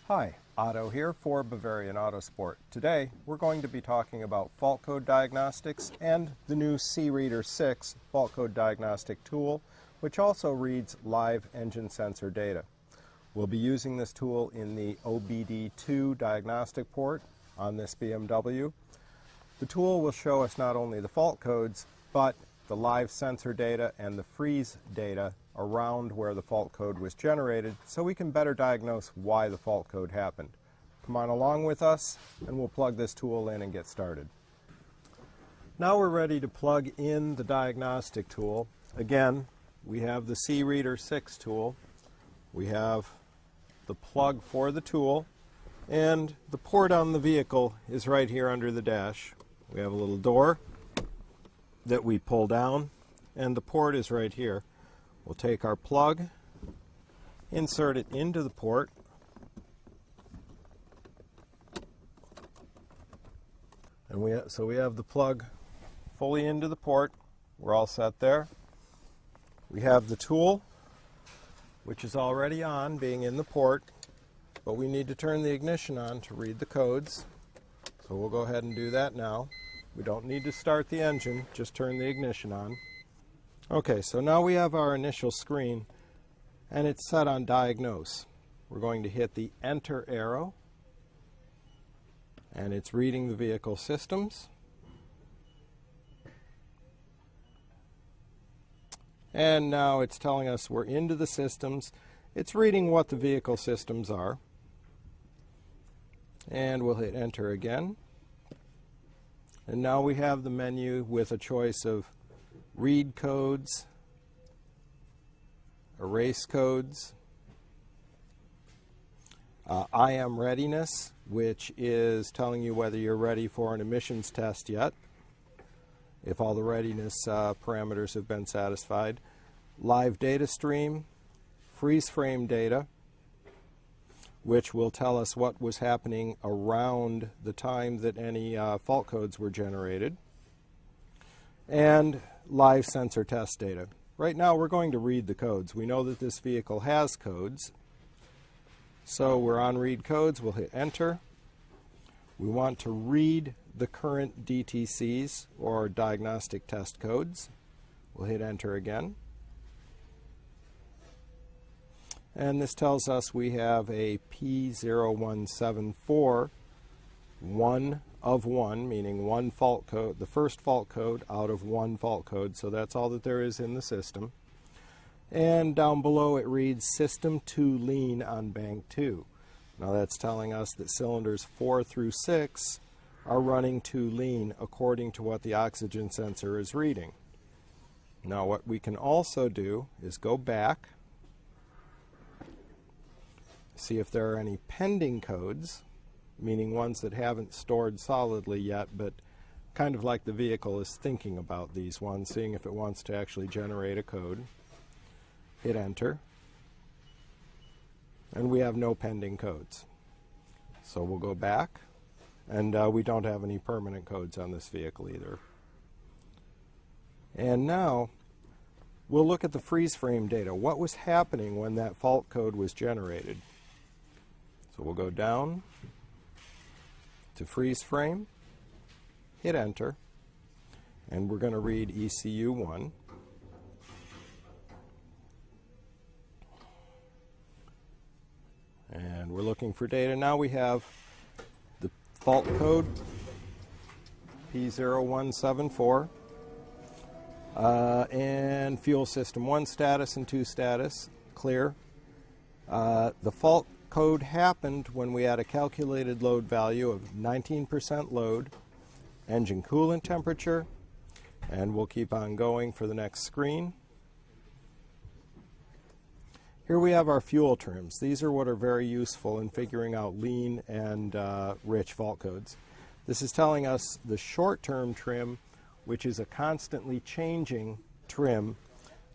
Hi, Otto here for Bavarian Autosport. Today we're going to be talking about fault code diagnostics and the new C-Reader 6 fault code diagnostic tool, which also reads live engine sensor data. We'll be using this tool in the Youobd2 diagnostic port on this BMW. The tool will show us not only the fault codes, but the live sensor data and the freeze data around where the fault code was generated, so we can better diagnose why the fault code happened. Come on along with us and we'll plug this tool in and get started. Now we're ready to plug in the diagnostic tool. Again, we have the C-Reader 6 tool. We have the plug for the tool, and the port on the vehicle is right here under the dash. We have a little door that we pull down, and the port is right here. We'll take our plug, insert it into the port, and so we have the plug fully into the port. We're all set there. We have the tool, which is already on, being in the port, but we need to turn the ignition on to read the codes. So we'll go ahead and do that now. We don't need to start the engine, just turn the ignition on. Okay, so now we have our initial screen, and it's set on diagnose. We're going to hit the enter arrow, and it's reading the vehicle systems. And now it's telling us we're into the systems. It's reading what the vehicle systems are. And we'll hit enter again. And now we have the menu with a choice of read codes, erase codes, I am readiness, which is telling you whether you're ready for an emissions test yet, if all the readiness parameters have been satisfied, live data stream, freeze frame data, which will tell us what was happening around the time that any fault codes were generated, and live sensor test data. Right now we're going to read the codes. We know that this vehicle has codes, so we're on read codes. We'll hit enter. We want to read the current DTCs, or diagnostic test codes. We'll hit enter again. And this tells us we have a P0174, 1 of 1, meaning one fault code, the first fault code out of one fault code, so that's all that there is in the system. And down below it reads system 2 lean on bank 2. Now that's telling us that cylinders 4 through 6 are running 2 lean according to what the oxygen sensor is reading. Now what we can also do is go back, see if there are any pending codes, meaning ones that haven't stored solidly yet, but kind of like the vehicle is thinking about these ones, seeing if it wants to actually generate a code. Hit enter, and we have no pending codes. So we'll go back, and we don't have any permanent codes on this vehicle either. And now we'll look at the freeze frame data. What was happening when that fault code was generated? So we'll go down to freeze frame, hit enter, and we're going to read ECU1. And we're looking for data. Now we have the fault code, P0174, and fuel system 1 status and 2 status, clear. The fault code happened when we had a calculated load value of 19% load, engine coolant temperature, and we'll keep on going for the next screen. Here we have our fuel trims. These are what are very useful in figuring out lean and rich fault codes. This is telling us the short-term trim, which is a constantly changing trim,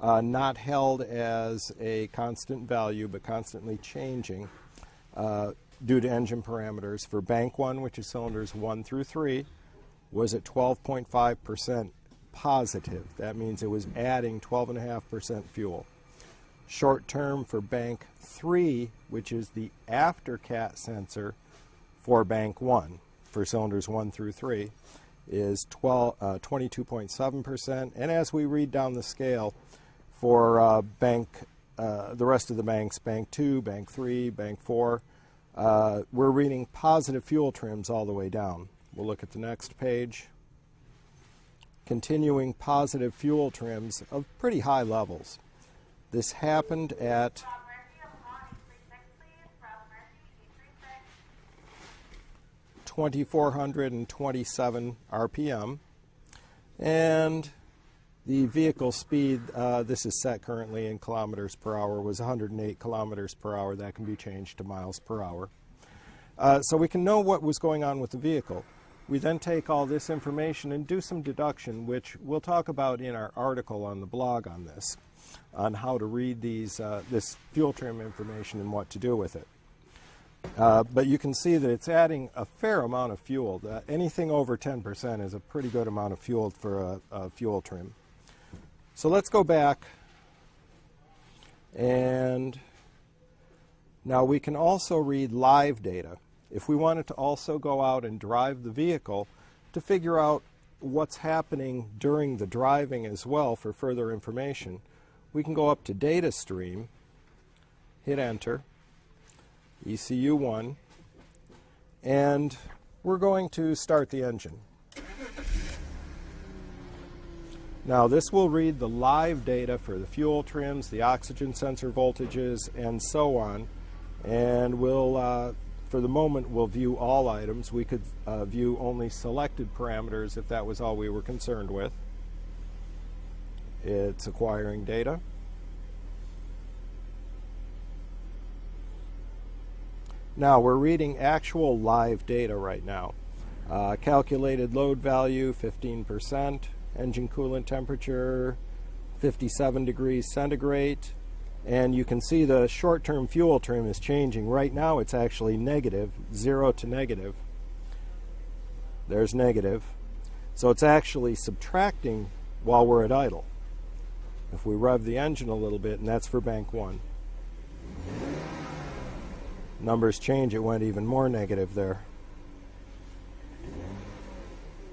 not held as a constant value, but constantly changing due to engine parameters. For bank 1, which is cylinders 1 through 3, was at 12.5% positive. That means it was adding 12.5% fuel. Short term for bank 3, which is the after cat sensor for bank 1, for cylinders 1 through 3, is 22.7%. And as we read down the scale for the rest of the banks, bank 2, bank 3, bank 4, we're reading positive fuel trims all the way down. We'll look at the next page. Continuing positive fuel trims of pretty high levels. This happened at 2,427 RPM, and the vehicle speed, this is set currently in kilometers per hour, was 108 kilometers per hour. That can be changed to miles per hour. So we can know what was going on with the vehicle. We then take all this information and do some deduction, which we'll talk about in our article on the blog on this, on how to read this fuel trim information and what to do with it. But you can see that it's adding a fair amount of fuel. Anything over 10% is a pretty good amount of fuel for a fuel trim. So let's go back, and now we can also read live data. If we wanted to also go out and drive the vehicle to figure out what's happening during the driving as well for further information, we can go up to Data Stream, hit Enter, ECU1, and we're going to start the engine. Now this will read the live data for the fuel trims, the oxygen sensor voltages, and so on, and we'll for the moment, we'll view all items. We could view only selected parameters if that was all we were concerned with. It's acquiring data. Now, we're reading actual live data right now. Calculated load value, 15%. Engine coolant temperature, 57 degrees centigrade. And you can see the short-term fuel trim is changing. Right now it's actually negative, 0 to negative. There's negative. So it's actually subtracting while we're at idle. If we rev the engine a little bit, and that's for bank 1. Numbers change, it went even more negative there.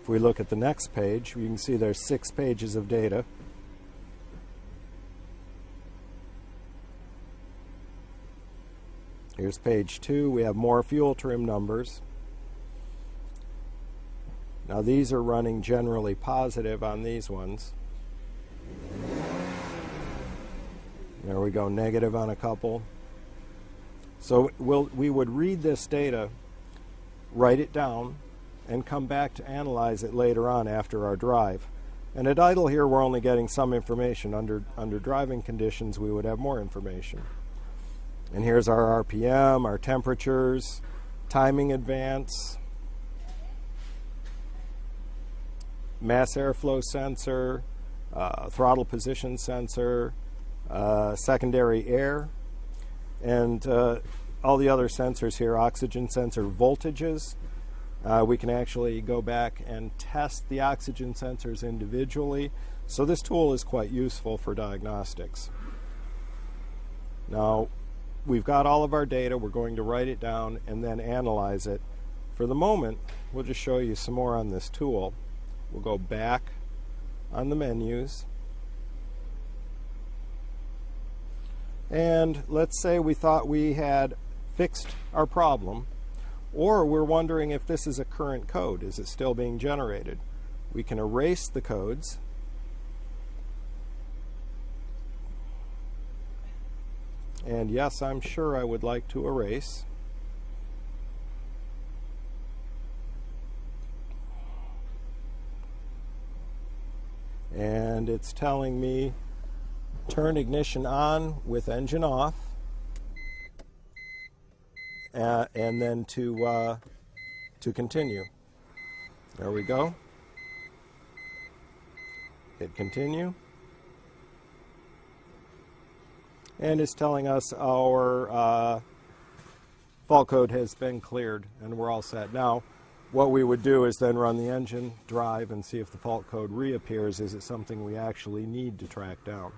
If we look at the next page, you can see there's 6 pages of data. Here's page 2. We have more fuel trim numbers. Now these are running generally positive on these ones. There we go, negative on a couple. So we would read this data, write it down, and come back to analyze it later on after our drive. And at idle here, we're only getting some information. Under driving conditions, we would have more information. And here's our RPM, our temperatures, timing advance, mass airflow sensor, throttle position sensor, secondary air, and all the other sensors here, oxygen sensor voltages. We can actually go back and test the oxygen sensors individually. So this tool is quite useful for diagnostics. Now, we've got all of our data. We're going to write it down and then analyze it. For the moment, we'll just show you some more on this tool. We'll go back on the menus. And let's say we thought we had fixed our problem, or we're wondering if this is a current code. Is it still being generated? We can erase the codes. And yes, I'm sure I would like to erase. And it's telling me turn ignition on with engine off, and then to continue. There we go. Hit continue. And it's telling us our fault code has been cleared and we're all set. Now, what we would do is then run the engine, drive, and see if the fault code reappears. Is it something we actually need to track down?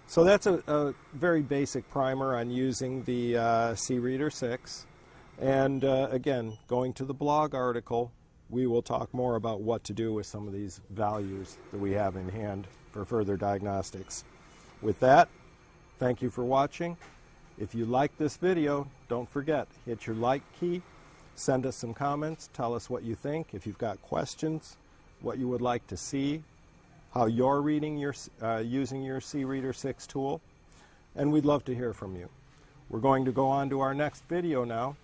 So that's a very basic primer on using the C-Reader 6. And again, going to the blog article, we will talk more about what to do with some of these values that we have in hand for further diagnostics. With that, thank you for watching. If you like this video, don't forget, hit your like key, send us some comments, tell us what you think. If you've got questions, what you would like to see, how you're reading using your C-Reader 6 tool, and we'd love to hear from you. We're going to go on to our next video now.